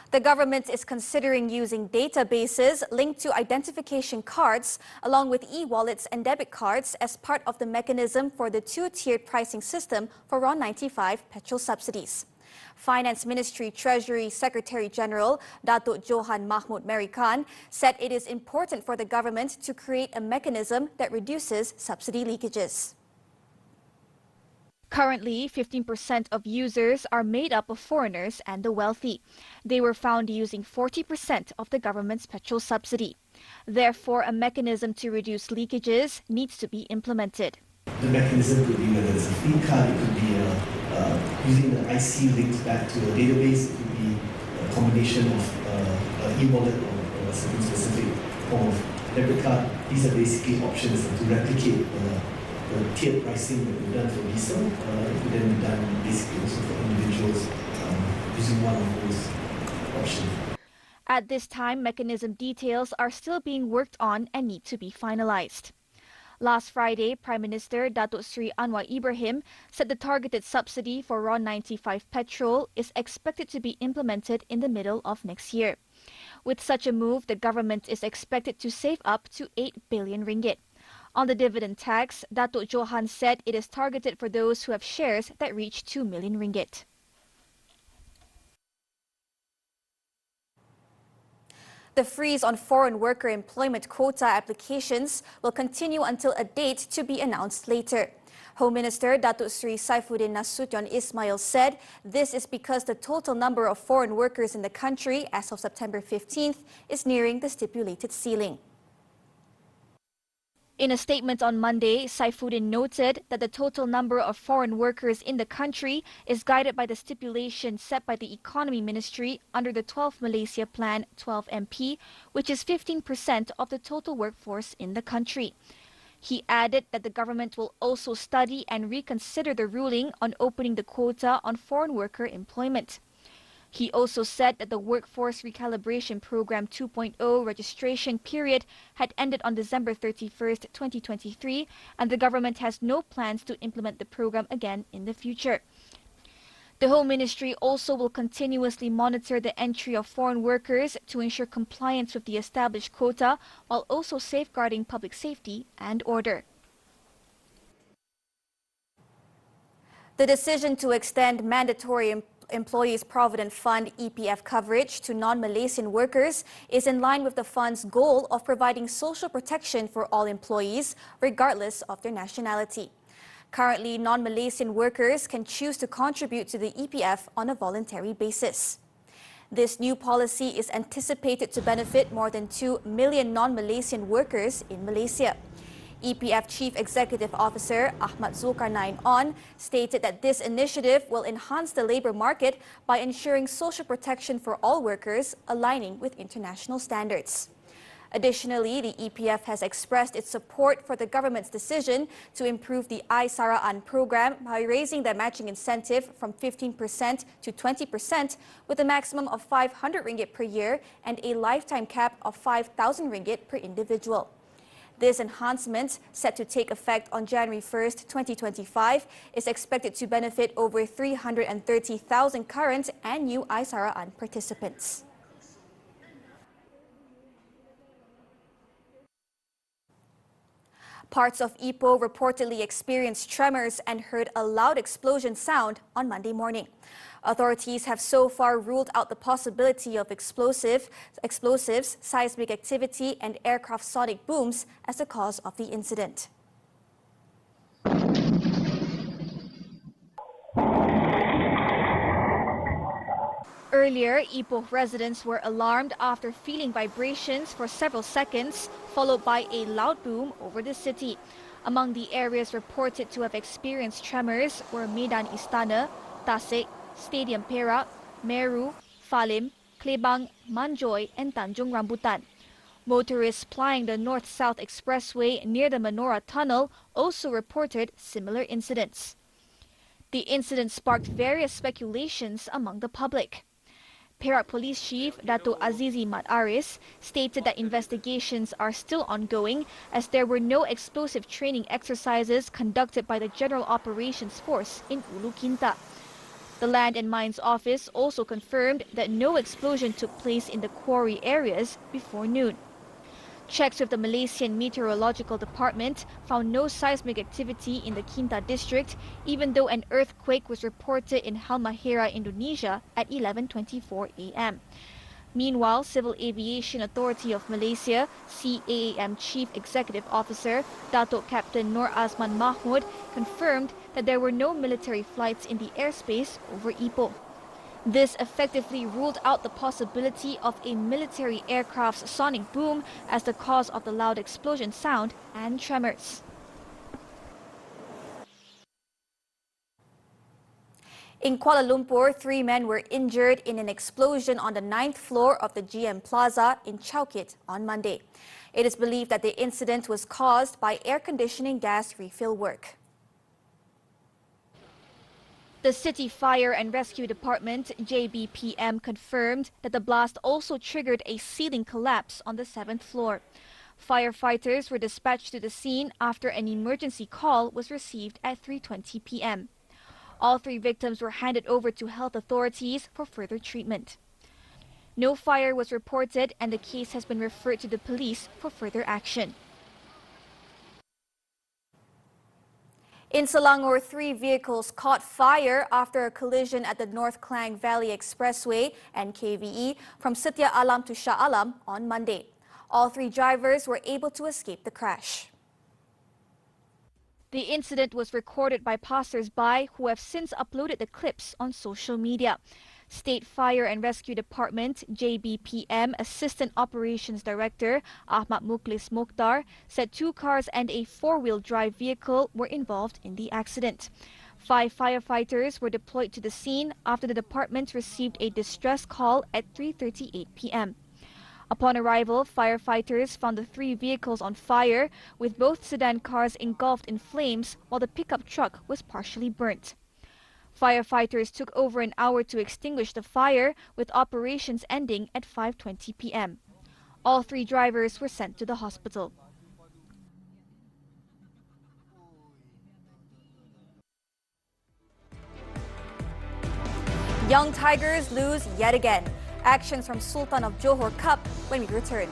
The government is considering using databases linked to identification cards along with e-wallets and debit cards as part of the mechanism for the two-tiered pricing system for RON 95 petrol subsidies. Finance Ministry Treasury Secretary General Datuk Johan Mahmud Merican said it is important for the government to create a mechanism that reduces subsidy leakages. Currently, 15% of users are made up of foreigners and the wealthy. They were found using 40% of the government's petrol subsidy. Therefore, a mechanism to reduce leakages needs to be implemented. The mechanism could be whether it's a free card, it could be using the IC linked back to a database, it could be a combination of e-wallet or a certain specific form of debit card. These are basically options to replicate the tiered pricing that we've done for diesel. It could then be done basically also for individuals using one of those options. At this time, mechanism details are still being worked on and need to be finalized. Last Friday, Prime Minister Datuk Sri Anwar Ibrahim said the targeted subsidy for RON 95 petrol is expected to be implemented in the middle of next year. With such a move, the government is expected to save up to 8 billion ringgit. On the dividend tax, Datuk Johan said it is targeted for those who have shares that reach 2 million ringgit. The freeze on foreign worker employment quota applications will continue until a date to be announced later. Home Minister Datuk Sri Saifuddin Nasution Ismail said this is because the total number of foreign workers in the country as of September 15th is nearing the stipulated ceiling. In a statement on Monday, Saifuddin noted that the total number of foreign workers in the country is guided by the stipulation set by the Economy Ministry under the 12 Malaysia Plan 12 MP, which is 15% of the total workforce in the country. He added that the government will also study and reconsider the ruling on opening the quota on foreign worker employment. He also said that the Workforce Recalibration Program 2.0 registration period had ended on December 31st, 2023, and the government has no plans to implement the program again in the future. The Home Ministry also will continuously monitor the entry of foreign workers to ensure compliance with the established quota while also safeguarding public safety and order. The decision to extend mandatory Employees Provident Fund EPF coverage to non-Malaysian workers is in line with the fund's goal of providing social protection for all employees, regardless of their nationality. Currently, non-Malaysian workers can choose to contribute to the EPF on a voluntary basis. This new policy is anticipated to benefit more than 2 million non-Malaysian workers in Malaysia. EPF Chief Executive Officer Ahmad Zulkarnain stated that this initiative will enhance the labour market by ensuring social protection for all workers, aligning with international standards. Additionally, the EPF has expressed its support for the government's decision to improve the Saraan program by raising the matching incentive from 15% to 20% with a maximum of 500 ringgit per year and a lifetime cap of 5,000 ringgit per individual. This enhancement, set to take effect on January 1st, 2025, is expected to benefit over 330,000 current and new Saraan participants. Parts of Ipoh reportedly experienced tremors and heard a loud explosion sound on Monday morning. Authorities have so far ruled out the possibility of explosives, seismic activity, and aircraft sonic booms as the cause of the incident. Earlier, Ipoh residents were alarmed after feeling vibrations for several seconds, followed by a loud boom over the city. Among the areas reported to have experienced tremors were Medan Istana, Tasik, Stadium Perak, Meru, Falim, Klebang, Manjoy and Tanjung Rambutan. Motorists plying the North-South Expressway near the Menorah Tunnel also reported similar incidents. The incident sparked various speculations among the public. Perak Police Chief Datuk Azizi Mat Aris stated that investigations are still ongoing as there were no explosive training exercises conducted by the General Operations Force in Ulu Kinta. The Land and Mines Office also confirmed that no explosion took place in the quarry areas before noon. Checks with the Malaysian Meteorological Department found no seismic activity in the Kinta district, even though an earthquake was reported in Halmahera, Indonesia at 11:24 a.m. Meanwhile, Civil Aviation Authority of Malaysia, CAAM Chief Executive Officer Datuk Captain Nur Azman Mahmud confirmed that there were no military flights in the airspace over Ipoh. This effectively ruled out the possibility of a military aircraft's sonic boom as the cause of the loud explosion sound and tremors. In Kuala Lumpur, 3 men were injured in an explosion on the 9th floor of the GM Plaza in Chow Kit on Monday. It is believed that the incident was caused by air conditioning gas refill work. The City Fire and Rescue Department, JBPM, confirmed that the blast also triggered a ceiling collapse on the 7th floor. Firefighters were dispatched to the scene after an emergency call was received at 3:20 p.m. All 3 victims were handed over to health authorities for further treatment. No fire was reported and the case has been referred to the police for further action. In Selangor, 3 vehicles caught fire after a collision at the North Klang Valley Expressway and KVE from Setia Alam to Shah Alam on Monday. All 3 drivers were able to escape the crash. The incident was recorded by passers-by who have since uploaded the clips on social media. State Fire and Rescue Department, JBPM Assistant Operations Director Ahmad Muklis Mokhtar said 2 cars and a 4-wheel drive vehicle were involved in the accident. 5 firefighters were deployed to the scene after the department received a distress call at 3:38 p.m. Upon arrival, firefighters found the 3 vehicles on fire, with both sedan cars engulfed in flames while the pickup truck was partially burnt. Firefighters took over an hour to extinguish the fire, with operations ending at 5:20 p.m. All 3 drivers were sent to the hospital. Young Tigers lose yet again. Actions from Sultan of Johor Cup when we return.